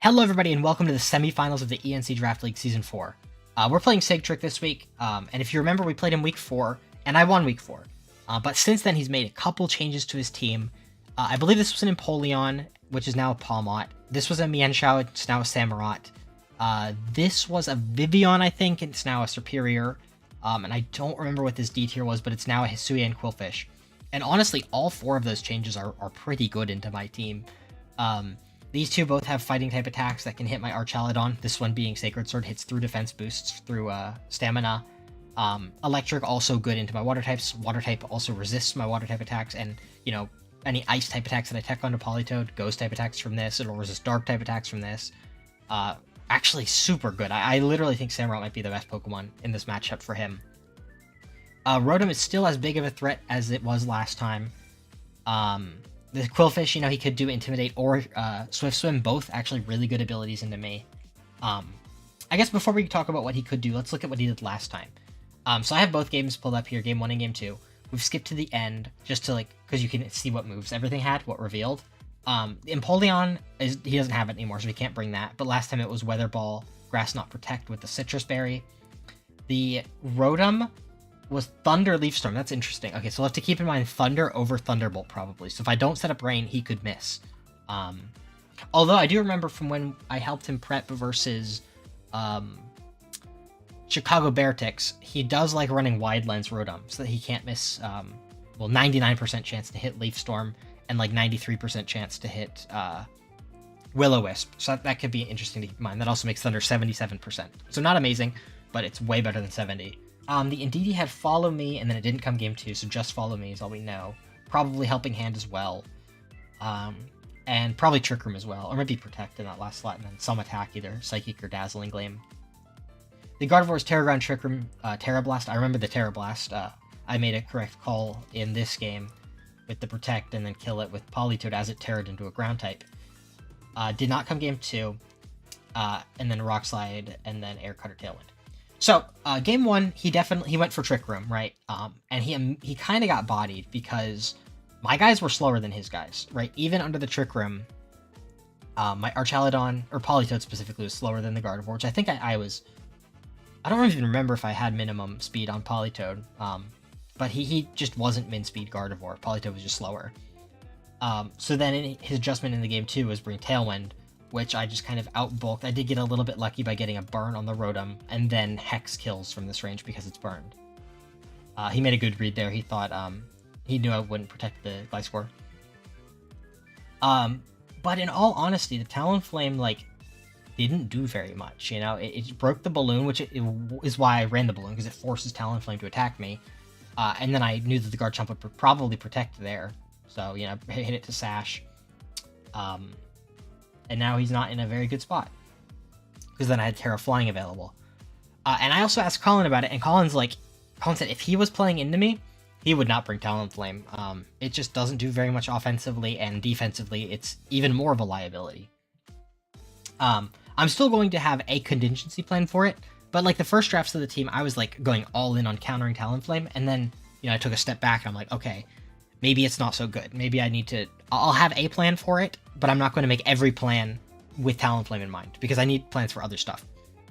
Hello everybody and welcome to the semifinals of the ENC Draft League Season 4. We're playing Sigtrick this week, and if you remember we played him Week 4, and I won Week 4. But since then he's made a couple changes to his team. I believe this was an Empoleon, which is now a Palmot. This was a Mienshao, it's now a Samurott. This was a Vivian, I think, and it's now a Superior. And I don't remember what this D tier was, but it's now a Hisuian Quillfish. And honestly, all four of those changes are pretty good into my team. These two both have fighting type attacks that can hit my Archaludon. This one being Sacred Sword hits through defense boosts through stamina. Electric also good into my water types. Water type also resists my water type attacks, and you know, any ice type attacks that I tech onto Politoed, ghost type attacks from this, it'll resist dark type attacks from this. Actually super good. I literally think Samurott might be the best Pokemon in this matchup for him. Rotom is still as big of a threat as it was last time. The Quillfish, you know, he could do Intimidate or Swift Swim, both actually really good abilities into me. I guess before we talk about what he could do, let's look at what he did last time. So I have both games pulled up here, Game 1 and Game 2. We've skipped to the end, just to because you can see what moves everything had, what revealed. Empoleon, he doesn't have it anymore, so we can't bring that. But last time it was Weather Ball, Grass Knot Protect with the Citrus Berry. The Rotom was Thunder Leaf Storm. That's interesting. Okay, so we'll have to keep in mind Thunder over Thunderbolt probably. So if I don't set up Rain, he could miss. Although I do remember from when I helped him prep versus Chicago Beartix, he does like running Wide Lens Rotom, so that he can't miss, well, 99% chance to hit Leaf Storm and like 93% chance to hit Will-O-Wisp. So that could be interesting to keep in mind. That also makes Thunder 77%. So not amazing, but it's way better than 70. The indeedee had Follow Me, and then it didn't come Game 2, so just Follow Me is all we know. Probably Helping Hand as well. And probably Trick Room as well, or maybe Protect in that last slot, and then some attack, either Psychic or Dazzling Gleam. The Gardevoir's Terra Ground, Trick Room, Terra Blast. I remember the Terra Blast. I made a correct call in this game with the Protect, and then kill it with Politoed as it terrored into a Ground type. Did not come Game 2, and then Rock Slide, and then Air Cutter Tailwind. So, Game 1, he went for Trick Room, right? And he kind of got bodied because my guys were slower than his guys, right? Even under the Trick Room, my Archaludon, or Politoed specifically, was slower than the Gardevoir, which I think I was... I don't even remember if I had minimum speed on Politoed, but he just wasn't min-speed Gardevoir. Politoed was just slower. So then his adjustment in the Game 2 was bring Tailwind, which I just kind of outbulked. I did get a little bit lucky by getting a burn on the Rotom, and then Hex kills from this range because it's burned. He made a good read there. He thought, he knew I wouldn't protect the Gliscor. But in all honesty, the Talonflame, didn't do very much, you know? It broke the balloon, which is why I ran the balloon, because it forces Talonflame to attack me. And then I knew that the Garchomp would probably protect there. So, you know, hit it to Sash. And now he's not in a very good spot, because then I had Terra Flying available. And I also asked Colin about it, and Colin said if he was playing into me, he would not bring Talonflame. It just doesn't do very much offensively, and defensively, it's even more of a liability. I'm still going to have a contingency plan for it, but the first drafts of the team, I was going all in on countering Talonflame, and then, you know, I took a step back, and I'm like, okay, maybe it's not so good. Maybe I need to... I'll have a plan for it, but I'm not going to make every plan with Talonflame in mind, because I need plans for other stuff.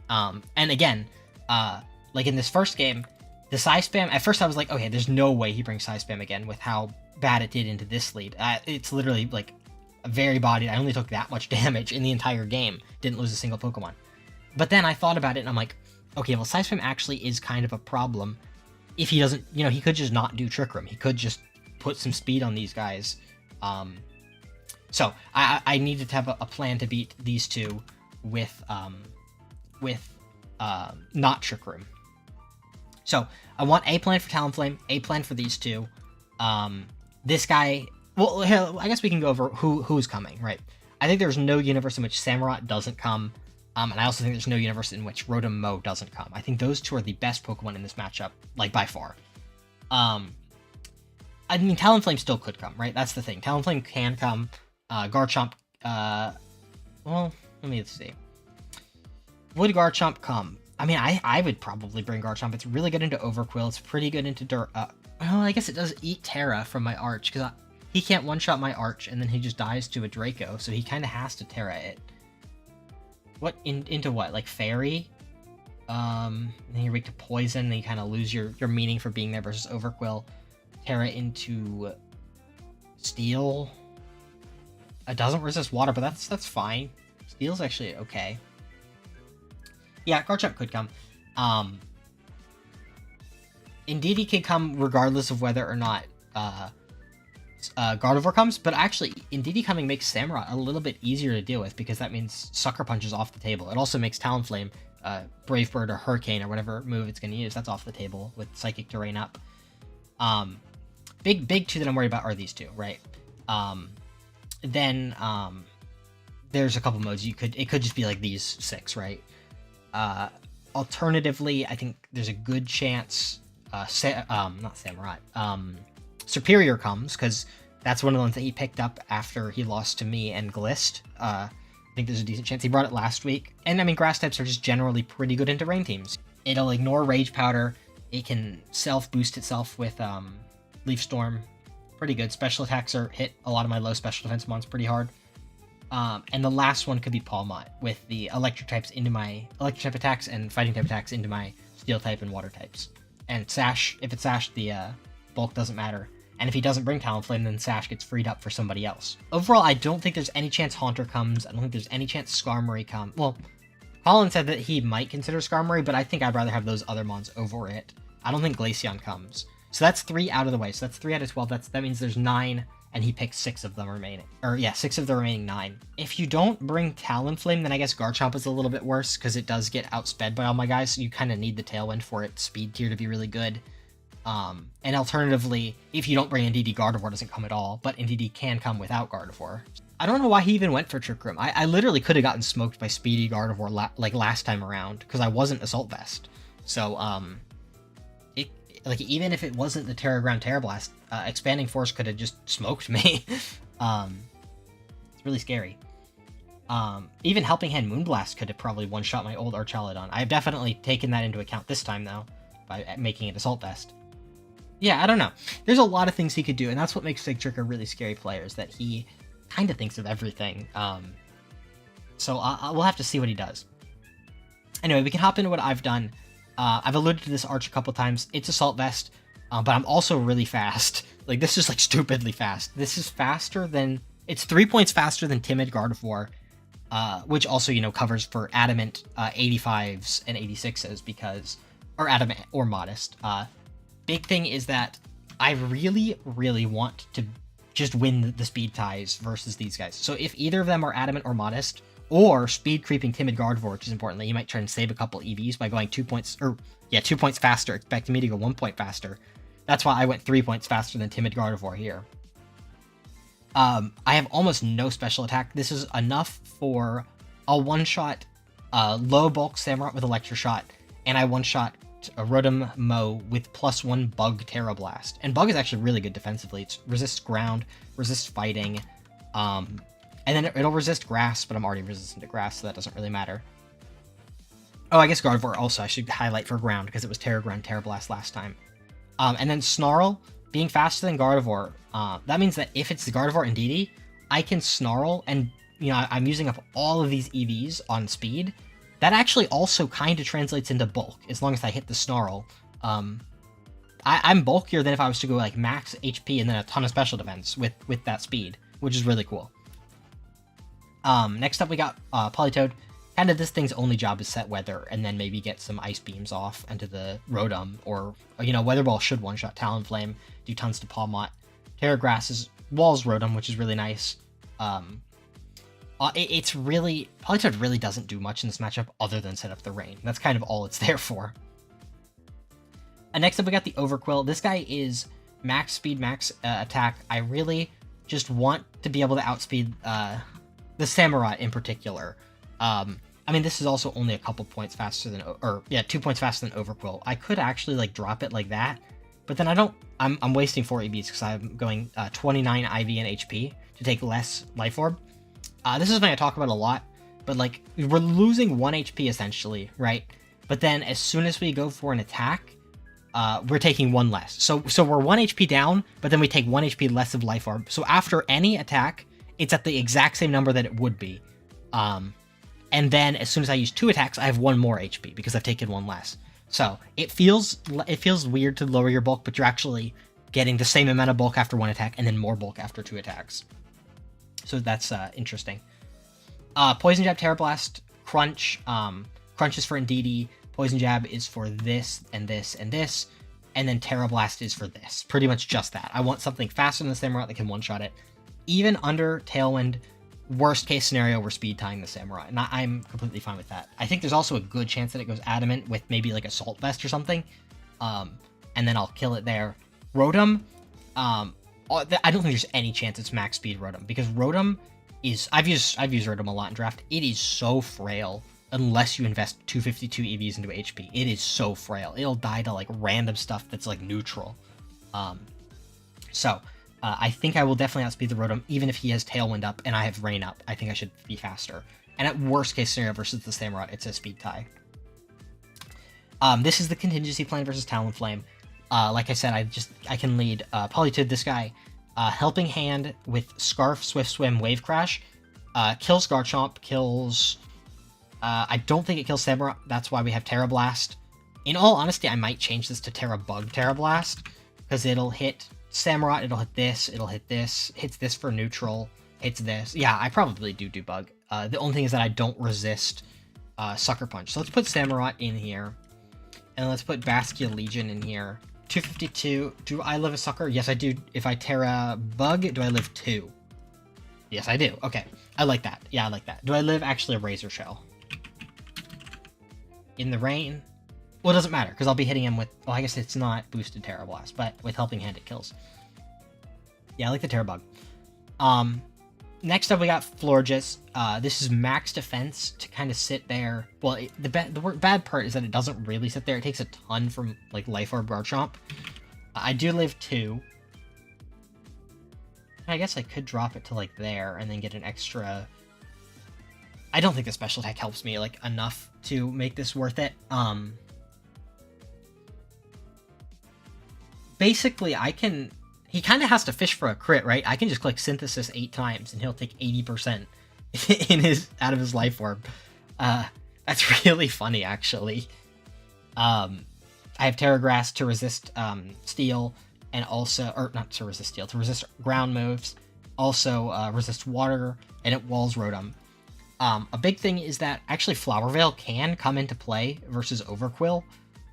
And again, in this first game, the Psy Spam, at first I was like, okay, there's no way he brings Psy Spam again with how bad it did into this lead. It's literally, very bodied. I only took that much damage in the entire game. Didn't lose a single Pokemon. But then I thought about it, and I'm like, okay, well, Psy Spam actually is kind of a problem if he doesn't, you know, he could just not do Trick Room. He could just put some speed on these guys. So I needed to have a plan to beat these two with not Trick Room. So I want a plan for Talonflame, a plan for these two. This guy, well, here, I guess we can go over who's coming, right? I think there's no universe in which Samurott doesn't come, and I also think there's no universe in which rotom-mow doesn't come. I think those two are the best Pokemon in this matchup, by far. I mean, Talonflame still could come, right? That's the thing. Talonflame can come. Garchomp, well, let me see. Would Garchomp come? I mean, I would probably bring Garchomp. It's really good into Overquill. It's pretty good into well, I guess it does eat Terra from my Arch, because he can't one-shot my Arch, and then he just dies to a Draco, so he kind of has to Terra it. into what? Like Fairy? Then you're weak to Poison, then you kind of lose your meaning for being there versus Overquill. Terra into Steel. It doesn't resist Water, but that's fine. Steel's actually okay. Yeah, Garchomp could come. Indeedee could come regardless of whether or not Gardevoir comes, but actually, Indeedee coming makes Samurott a little bit easier to deal with because that means Sucker Punch is off the table. It also makes Talonflame, Brave Bird, or Hurricane, or whatever move it's going to use. That's off the table with Psychic Terrain up. Big two that I'm worried about are these two, right? Then there's a couple modes. It could just be like these 6, right? Alternatively, I think there's a good chance not Samurott, Superior comes, because that's one of the ones that he picked up after he lost to me and Glist. I think there's a decent chance he brought it last week. And I mean, grass types are just generally pretty good into rain teams. It'll ignore Rage Powder. It can self-boost itself with Leaf Storm. Pretty good. Special attacks hit a lot of my low special defense mons pretty hard. And the last one could be Palmot with the electric types into my electric type attacks and fighting type attacks into my steel type and water types. And Sash, if it's Sash, the bulk doesn't matter. And if he doesn't bring Talonflame, then Sash gets freed up for somebody else. Overall, I don't think there's any chance Haunter comes. I don't think there's any chance Skarmory comes. Well, Colin said that he might consider Skarmory, but I think I'd rather have those other mons over it. I don't think Glaceon comes. So that's 3 out of the way. So that's 3 out of 12. That means there's 9, and he picks 6 of them remaining. Or yeah, 6 of the remaining 9. If you don't bring Talonflame, then I guess Garchomp is a little bit worse, because it does get outsped by all my guys, so you kind of need the Tailwind for its speed tier to be really good. And alternatively, if you don't bring Indeedee, Gardevoir doesn't come at all, but Indeedee can come without Gardevoir. I don't know why he even went for Trick Room. I literally could have gotten smoked by Speedy Gardevoir last time around, because I wasn't Assault Vest. So, even if it wasn't the Terra Ground Terra Blast, Expanding Force could have just smoked me. It's really scary. Even Helping Hand Moonblast could have probably one-shot my old Archaludon. I've definitely taken that into account this time, though, by making it Assault Vest. Yeah, I don't know. There's a lot of things he could do, and that's what makes Sigtrick a really scary player, is that he kind of thinks of everything. So we'll have to see what he does. Anyway, we can hop into what I've done. I've alluded to this Arch a couple times. It's Assault Vest, but I'm also really fast. Like, this is, like, stupidly fast. This is faster than... It's 3 points faster than Timid Gardevoir, which also, covers for Adamant 85s and 86s because... Or Adamant or Modest. Big thing is that I really, really want to just win the speed ties versus these guys. So if either of them are Adamant or Modest, or speed creeping Timid Gardevoir, which is important, you might try and save a couple EVs by going 2 points, 2 points faster, expecting me to go 1 point faster. That's why I went 3 points faster than Timid Gardevoir here. I have almost no special attack. This is enough for a one-shot low bulk Samurott with Electro Shot, and I one-shot a rotom-mow with +1 Bug Terra Blast. And Bug is actually really good defensively. It resists ground, resists fighting, and then it'll resist grass, but I'm already resistant to grass, so that doesn't really matter. Oh, I guess Gardevoir also I should highlight for ground, because it was Terra Ground, Terra Blast last time. And then Snarl, being faster than Gardevoir, that means that if it's the Gardevoir Indeedee, I can Snarl, and I'm using up all of these EVs on speed. That actually also kind of translates into bulk, as long as I hit the Snarl. I'm bulkier than if I was to go like max HP and then a ton of special defense with that speed, which is really cool. Next up we got Politoed. Kind of this thing's only job is set weather, and then maybe get some ice beams off into the Rotom, or Weather Ball should one-shot Talonflame, do tons to Palmot. Terra Grass is walls Rotom, which is really nice. It's really... Politoed really doesn't do much in this matchup other than set up the rain. That's kind of all it's there for. And next up we got the Overquill. This guy is max speed, max attack. I really just want to be able to outspeed the Samurott in particular. I mean, this is also only a couple points faster than... 2 points faster than Overquill. I could actually, like, drop it like that, but then I don't... I'm wasting 4 EVs because I'm going 29 IV and HP to take less Life Orb. This is something I talk about a lot, but, like, we're losing 1 HP essentially, right? But then as soon as we go for an attack, we're taking 1 less. So we're 1 HP down, but then we take 1 HP less of Life Orb. So after any attack, it's at the exact same number that it would be. And then as soon as I use 2 attacks, I have 1 more HP because I've taken 1 less. So it feels weird to lower your bulk, but you're actually getting the same amount of bulk after 1 attack and then more bulk after 2 attacks. So that's interesting. Poison Jab, Terra Blast, Crunch. Crunch is for Indeedee. Poison Jab is for this and this and this. And then Terra Blast is for this. Pretty much just that. I want something faster than the Samurott that can one-shot it. Even under Tailwind, worst case scenario, we're speed tying the Samurott. And I'm completely fine with that. I think there's also a good chance that it goes Adamant with maybe like Assault Vest or something. And then I'll kill it there. Rotom, I don't think there's any chance it's max speed Rotom, because Rotom is, I've used Rotom a lot in draft. It is so frail unless you invest 252 EVs into HP. It is so frail. It'll die to like random stuff that's like neutral. So I think I will definitely outspeed the Rotom, even if he has Tailwind up and I have Rain up. I think I should be faster. And at worst case scenario versus the Samurott, it's a speed tie. This is the contingency plan versus Talonflame. Like I said, I can lead Politude, this guy. Helping Hand with Scarf, Swift Swim, Wave Crash. Kills Garchomp, kills... I don't think it kills Samurott, that's why we have Terra Blast. In all honesty, I might change this to Terra Bug, Terra Blast, because it'll hit Samurott, it'll hit this, hits this for neutral, hits this. Yeah, I probably do Bug. The only thing is that I don't resist Sucker Punch. So let's put Samurott in here, and let's put Baskia Legion in here. 252, do I live a Sucker? Yes, I do. If I Terra Bug, do I live 2? Yes, I do. Okay, I like that. Yeah, I like that. Do I live actually a Razor Shell? In the rain? Well, it doesn't matter, because I'll be hitting him with... Well, I guess it's not boosted Terra Blast, but with Helping Hand it kills. Yeah, I like the Terra Bug. Next up we got Florges. This is max defense to kind of sit there. Well, the bad part is that it doesn't really sit there. It takes a ton from, like, Life Orb Garchomp. I do live 2. I guess I could drop it to, like, there and then get an extra... I don't think the special attack helps me, like, enough to make this worth it. Basically, I can... He kind of has to fish for a crit, right? I can just click Synthesis 8 times, and he'll take 80% out of his Life Orb. That's really funny, actually. I have Terra Grass to resist Steel, and also... Or, not to resist Steel, to resist ground moves. Also, resist Water, and it walls Rotom. A big thing is that actually Flower Veil can come into play versus Overquill.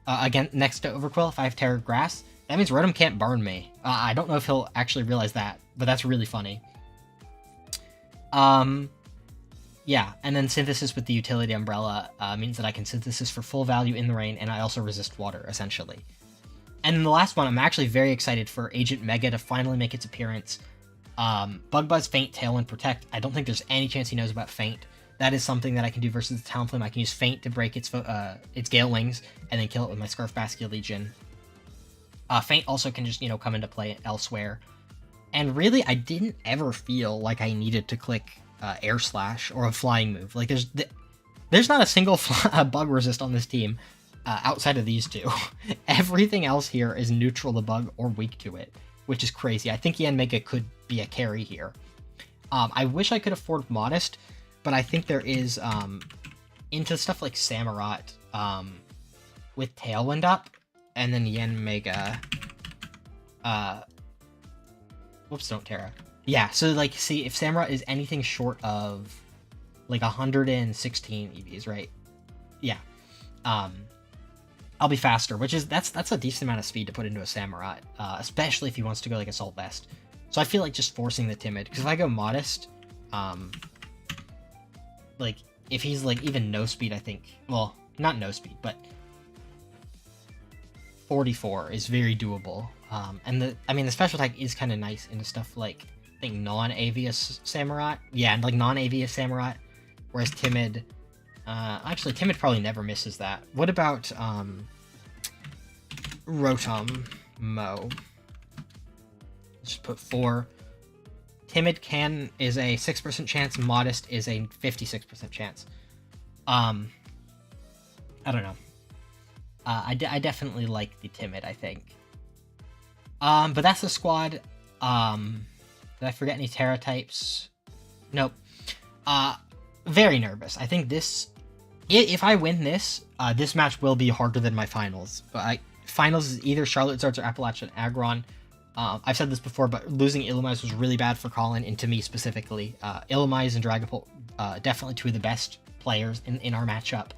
Again, next to Overquill, if I have Terra Grass, that means Rotom can't burn me. I don't know if he'll actually realize that, but that's really funny. Yeah, and then Synthesis with the Utility Umbrella means that I can Synthesis for full value in the rain, and I also resist water, essentially. And then the last one, I'm actually very excited for Agent Mega to finally make its appearance. Bug Buzz, Feint, Tailwind, Protect. I don't think there's any chance he knows about Feint. That is something that I can do versus the Talonflame. I can use Feint to break its Gale Wings, and then kill it with my Scarf Baskia Legion. Feint also can just, come into play elsewhere. And really, I didn't ever feel like I needed to click Air Slash or a flying move. Like, there's not a single bug resist on this team outside of these two. Everything else here is neutral to bug or weak to it, which is crazy. I think Yen Mega could be a carry here. I wish I could afford Modest, but I think there is, into stuff like Samurott, with Tailwind up, and then Yen Mega, whoops, don't Terra. Yeah, so, like, see, if Samurott is anything short of, like, 116 EVs, right? Yeah. I'll be faster, which is, that's a decent amount of speed to put into a Samurott, especially if he wants to go, like, Assault Vest. So I feel like just forcing the Timid, because if I go Modest, like, if he's, like, even no speed, I think, well, not no speed, but 44 is very doable. And the special attack is kind of nice into stuff like, I think, non-Avius Samurott. Yeah, like, non-Avius Samurott, whereas Timid, actually, Timid probably never misses that. What about, rotom-mow? Let's just put 4. Timid is a 6% chance, Modest is a 56% chance. I don't know. I definitely like the Timid, I think. But that's the squad. Did I forget any Terra types? Nope. very nervous. I think this, if I win this, this match will be harder than my finals. Finals is either Charlotte Zards or Appalachian Aggron. I've said this before, but losing Illumise was really bad for Colin, and to me specifically. Illumise and Dragapult, definitely two of the best players in our matchup.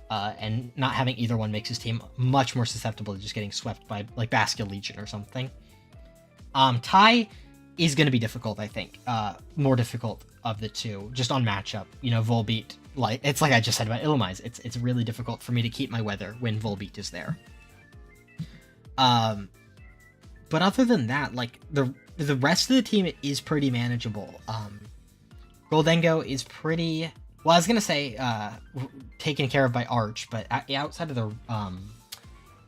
And not having either one makes his team much more susceptible to just getting swept by, like, Bastion Legion or something. Tai is going to be difficult, I think. More difficult of the two, just on matchup. You know, Volbeat, it's like I just said about Illumise. It's really difficult for me to keep my weather when Volbeat is there. But other than that, like, the rest of the team is pretty manageable. Goldengo is pretty, well, I was gonna say taken care of by Arch, but outside of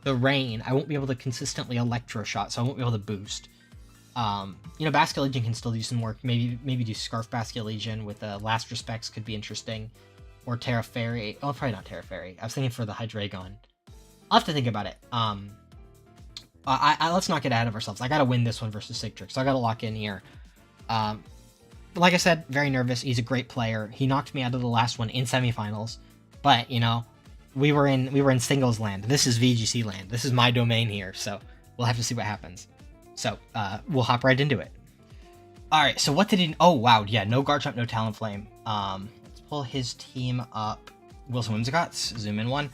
the rain, I won't be able to consistently Electro Shot, so I won't be able to boost. You know, Bastion Legion can still do some work. Maybe do Scarf Bastion Legion with Last Respects could be interesting, or Terra Fairy. Oh, probably not Terra Fairy. I was thinking for the Hydreigon. I'll have to think about it. Let's not get ahead of ourselves. I gotta win this one versus Sigtrick, so I gotta lock in here. Like I said, very nervous. He's a great player. He knocked me out of the last one in semifinals, but you know, we were in singles land. This is VGC land. This is my domain here, so we'll have to see what happens. So we'll hop right into it. All right. So what did he? Oh wow, yeah. No Garchomp, no Talonflame. Let's pull his team up. Wilson Whimsicotts. Zoom in one.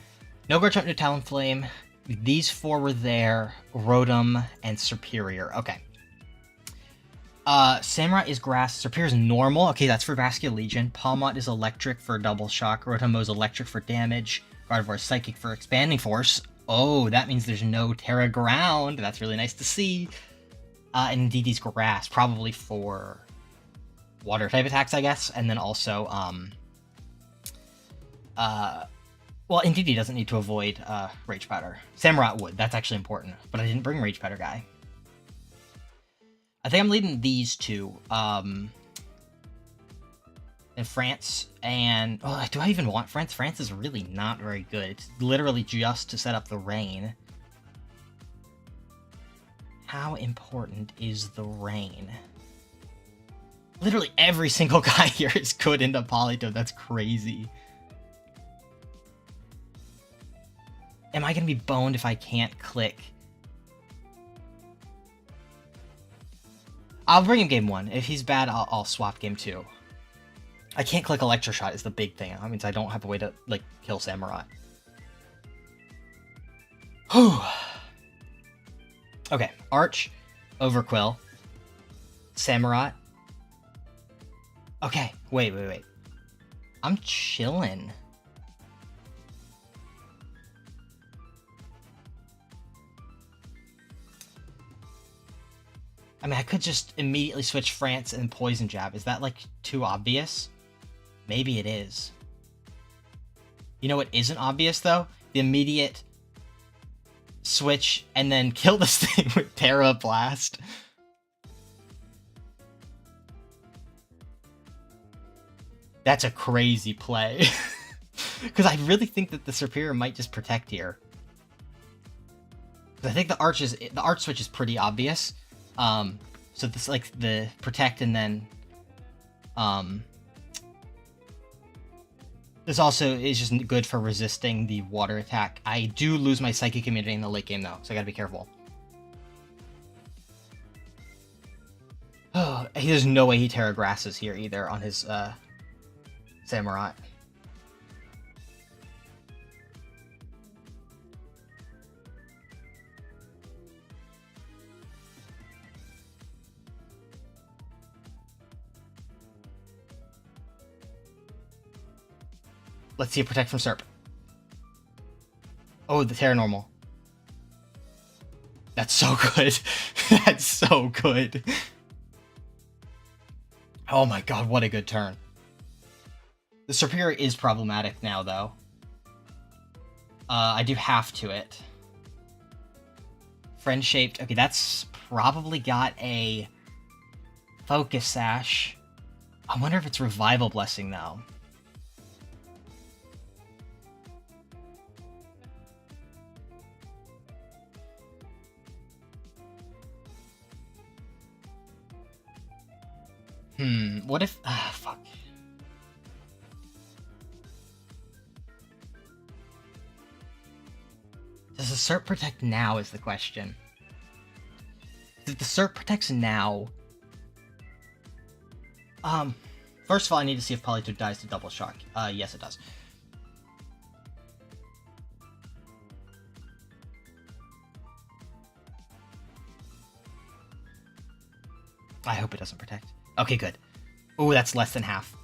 No Garchomp, no Talonflame. These four were there. Rotom and Superior. Okay. Samurott is Grass. Superior is normal. Okay, that's for Bastion Legion. Palmot is Electric for Double Shock. Rotom-mow is Electric for damage. Gardevoir is Psychic for Expanding Force. Oh, that means there's no Terra Ground. That's really nice to see. And indeedee-f's Grass, probably for Water type attacks, I guess. And then also, well, indeedee doesn't need to avoid Rage Powder. Samurott would. That's actually important. But I didn't bring Rage Powder guy. I think I'm leading these two. In France, and... Oh, do I even want France? France is really not very good. It's literally just to set up the rain. How important is the rain? Literally every single guy here is good into Politoed. That's crazy. Am I going to be boned if I can't click? I'll bring him game 1. If he's bad, I'll swap game 2. I can't click Electroshot is the big thing. That means I don't have a way to, like, kill Samurott. Whew. Okay, Arch, Overquill, Samurott. Okay, wait. I'm chillin'. I mean, I could just immediately switch France and Poison Jab. Is that, like, too obvious? Maybe it is. You know what isn't obvious, though? The immediate switch and then kill this thing with Terra Blast. That's a crazy play. Because I really think that the Superior might just protect here. I think the Arch switch is pretty obvious. So this, like, the protect and then, this also is just good for resisting the water attack. I do lose my Psychic immunity in the late game, though, so I gotta be careful. Oh, there's no way he Terra Grasses here, either, on his, Samurott. Let's see it protect from Serp. Oh, the Terra Normal. That's so good. That's so good. Oh my god, what a good turn. The Superior is problematic now, though. I do have to it. Friend-shaped. Okay, that's probably got a Focus Sash. I wonder if it's Revival Blessing, though. What if... fuck. Does the Serp protect now is the question. If the Serp protects now... First of all, I need to see if Politoed dies to Double Shock. Yes, it does. I hope it doesn't protect. Okay, good. Oh, that's less than half.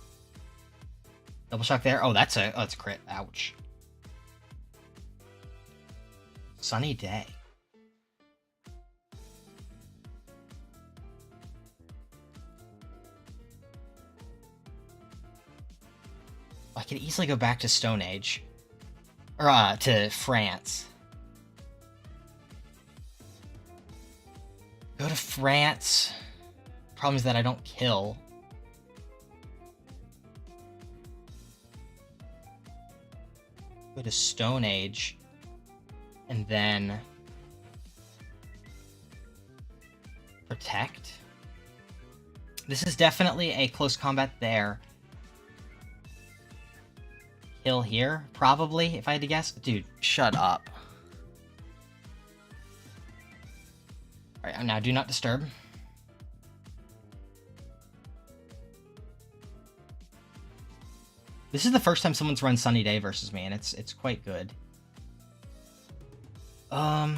Double Shock there. Oh, that's a crit. Ouch. Sunny Day. I could easily go back to Stone Age. Or, to France. Go to France. Problem is that I don't kill. Go to Stone Age. And then... protect. This is definitely a close combat there. Kill here, probably, if I had to guess. Dude, shut up. Alright, now do not disturb. This is the first time someone's run Sunny Day versus me, and it's quite good. I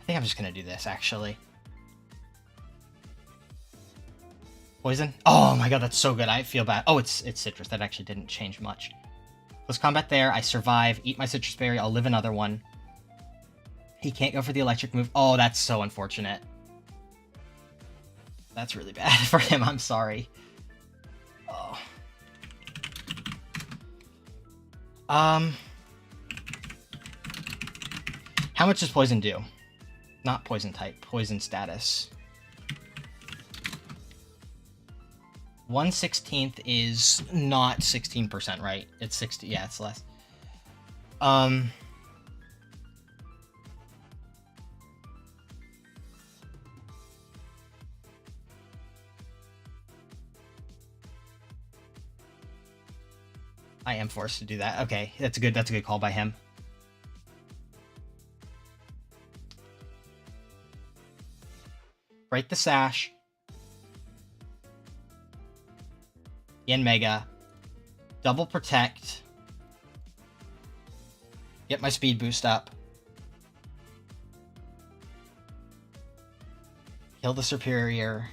think I'm just gonna do this, actually. Poison? Oh my god, that's so good. I feel bad. Oh, it's citrus. That actually didn't change much. Close combat there. I survive. Eat my citrus berry. I'll live another one. He can't go for the electric move. Oh, that's so unfortunate. That's really bad for him. I'm sorry. Oh. How much does poison do? Not poison type. Poison status. 1/16 is not 16%, right? It's 60. Yeah, it's less. I am forced to do that. Okay, that's a good call by him. Break the sash. Mega. Double protect. Get my speed boost up. Kill the superior.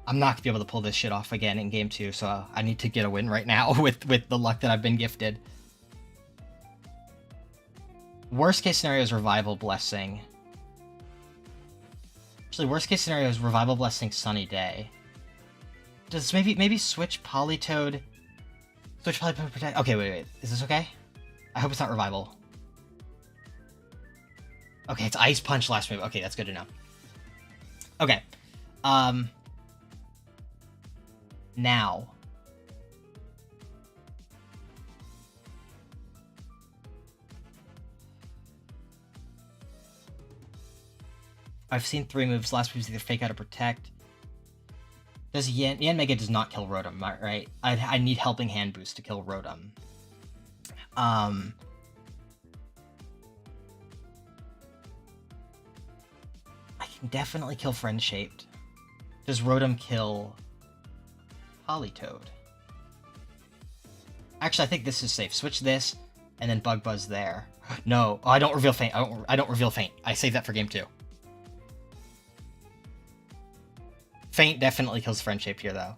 I'm not gonna be able to pull this shit off again in game 2, so I need to get a win right now with the luck that I've been gifted. Worst case scenario is Revival Blessing. Actually, worst case scenario is Revival Blessing Sunny Day. Does maybe switch Politoed? Switch Politoed protect. Okay, wait. Is this okay? I hope it's not Revival. Okay, it's Ice Punch last move. Okay, that's good to know. Okay. Now. I've seen 3 moves. Last move's either Fake Out or Protect. Does Mega does not kill Rotom, right? I need Helping Hand boost to kill Rotom. I can definitely kill Friend Shaped. Does Rotom kill Politoed? Actually, I think this is safe. Switch this, and then Bug Buzz there. No, I don't reveal Feint. I don't reveal Feint. I save that for game 2. Feint definitely kills Friend Shaped here, though.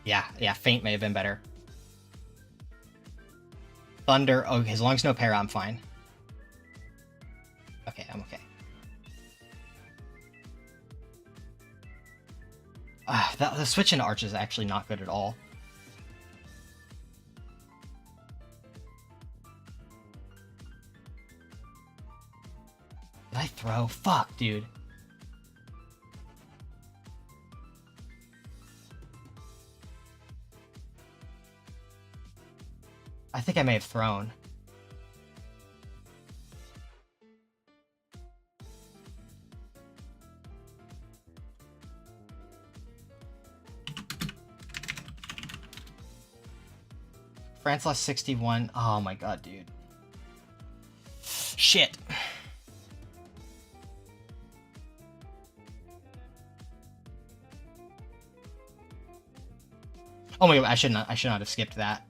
Yeah, Feint may have been better. Thunder. Oh, as long as no para, I'm fine. Okay, I'm okay. The switch into Arch is actually not good at all. Did I throw? Fuck, dude. I think I may have thrown. France lost 61. Oh my god, dude. Shit. Oh my god, I should not have skipped that.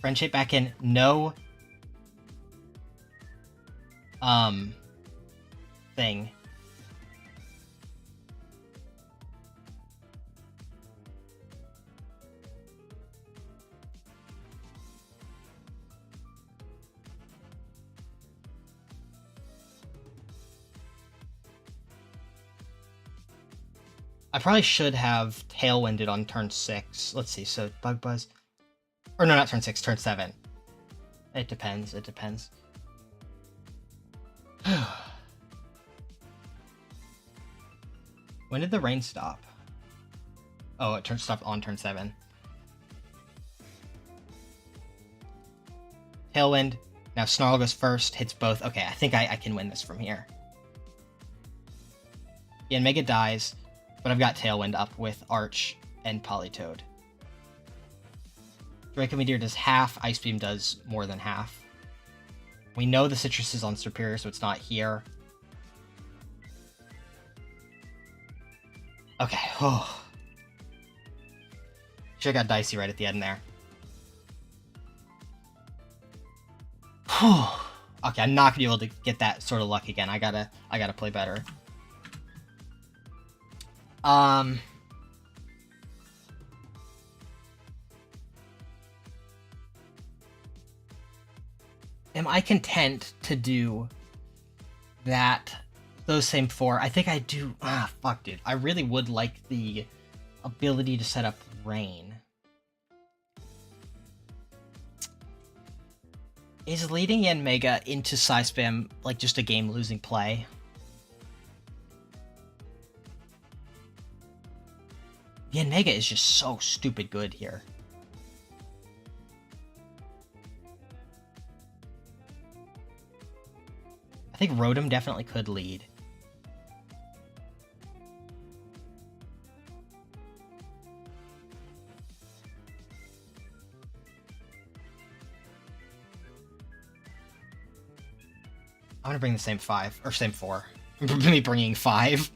Friendship back in. No thing. I probably should have Tailwinded on turn 6. Let's see, so Bug Buzz. Or no, not turn 6, turn 7. It depends, it depends. When did the rain stop? Oh, it stopped on turn 7. Tailwind. Now Snarl goes first, hits both. Okay, I think I can win this from here. Yeah, Mega dies, but I've got Tailwind up with Arch and Politoed. Draco Meteor does half, Ice Beam does more than half. We know the Citrus is on Superior, so it's not here. Okay. Oh. Should've got dicey right at the end there. Okay, I'm not gonna be able to get that sort of luck again. I gotta play better. Am I content to do that? Those same 4. I think I do. Fuck, dude. I really would like the ability to set up rain. Is leading Yanmega into Psyspam like just a game-losing play? Yanmega is just so stupid good here. I think Rotom definitely could lead. I'm gonna bring the same 5, or same 4. Me bringing 5.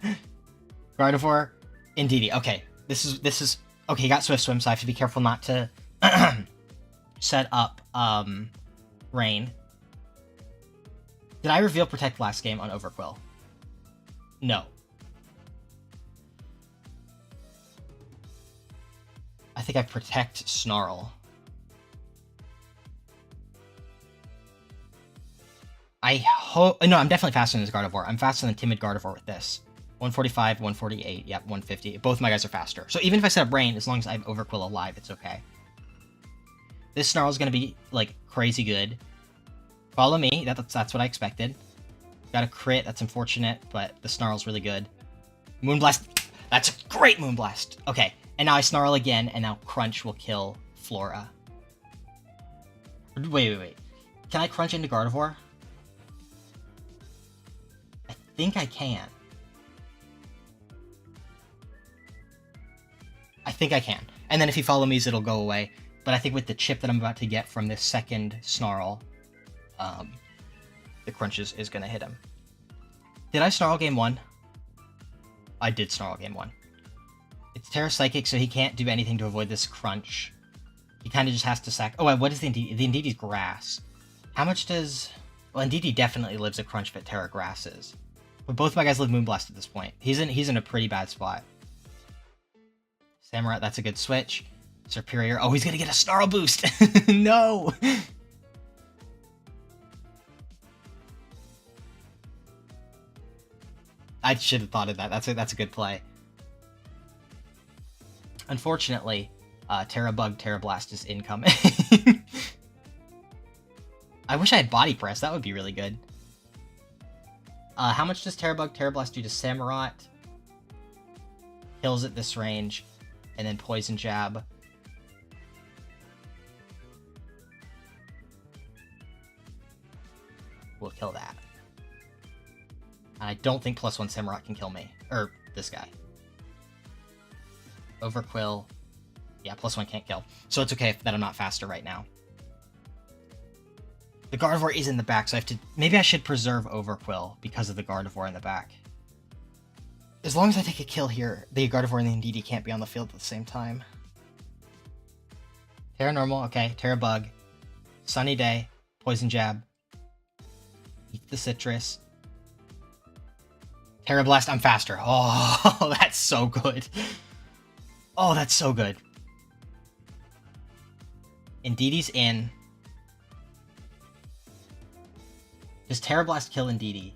Gardevoir, Indeedee. Okay, this is okay. He got Swift Swim, so I have to be careful not to set up rain. Did I reveal Protect last game on Overquill? No. I think I Protect Snarl. I hope... No, I'm definitely faster than this Gardevoir. I'm faster than Timid Gardevoir with this. 145, 148, yep, 150. Both my guys are faster. So even if I set up Rain, as long as I have Overquill alive, it's okay. This Snarl is going to be, like, crazy good. Follow me. That's what I expected. Got a crit. That's unfortunate, but the Snarl's really good. Moonblast. That's a great Moonblast. Okay, and now I Snarl again, and now Crunch will kill Flora. Wait. Can I Crunch into Gardevoir? I think I can. I think I can. And then if you follow me, it'll go away. But I think with the chip that I'm about to get from this second Snarl, the Crunch is going to hit him. Did I Snarl game 1? I did Snarl game 1. It's Terra Psychic, so he can't do anything to avoid this Crunch. He kind of just has to sack... Oh, what is the Indeedee? The Indeedee's Grass. How much does... Well, Indeedee definitely lives a Crunch, but Terra Grass is. But both my guys live Moonblast at this point. He's in a pretty bad spot. Samurott, that's a good switch. Superior. Oh, he's going to get a Snarl boost. No! I should have thought of that. That's a good play. Unfortunately, Terra Bug, Terra Blast is incoming. I wish I had Body Press. That would be really good. How much does Terrabug, Terrablast do to Samurott? Kills at this range. And then Poison Jab. We'll kill that. And I don't think +1 Samurott can kill me. Or this guy. Overquill. Yeah, +1 can't kill. So it's okay that I'm not faster right now. The Gardevoir is in the back, so I have to... Maybe I should preserve Overquill because of the Gardevoir in the back. As long as I take a kill here, the Gardevoir and the Indeedee can't be on the field at the same time. Terra Normal, okay. Terra Bug. Sunny Day. Poison Jab. Eat the Citrus. Terra Blast, I'm faster. Oh, that's so good. Oh, that's so good. Indeedee's in. Does Terra Blast kill Indeedee?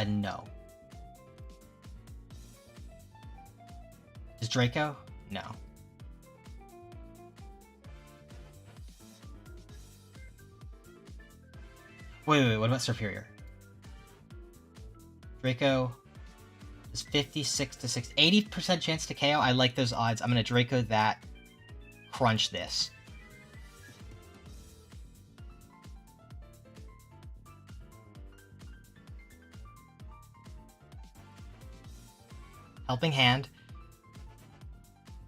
No. Does Draco? No. Wait, what about Superior? Draco is 56 to 6, 80% chance to KO. I like those odds. I'm gonna Draco that, crunch this. Helping Hand.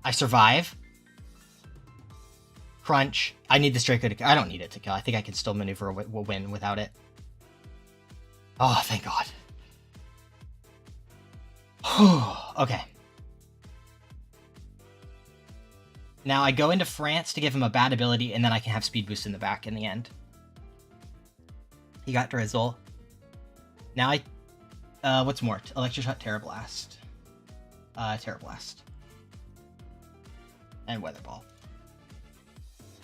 I survive. Crunch. I need this Draco to kill. I don't need it to kill. I think I can still maneuver a win without it. Oh, thank God. Okay. Now I go into France to give him a bad ability, and then I can have Speed Boost in the back in the end. He got Drizzle. Now what's more? Electric Shot, Terra Blast. Terra Blast. And Weather Ball.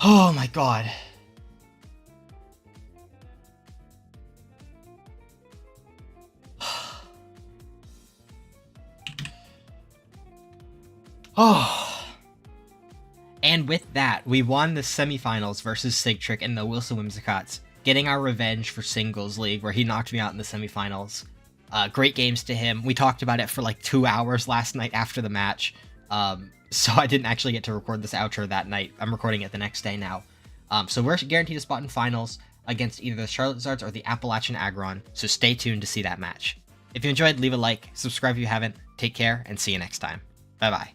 Oh my God. Oh. And with that, we won the semifinals versus Sigtrick and the Wilson Whimsicotts, getting our revenge for Singles League, where he knocked me out in the semifinals. Great games to him. We talked about it for like 2 hours last night after the match. So I didn't actually get to record this outro that night. I'm recording it the next day now. So we're guaranteed a spot in finals against either the Charlotte or the Appalachian Aggron, so stay tuned to see that match. If you enjoyed, leave a like, subscribe if you haven't, take care, and see you next time. Bye-bye.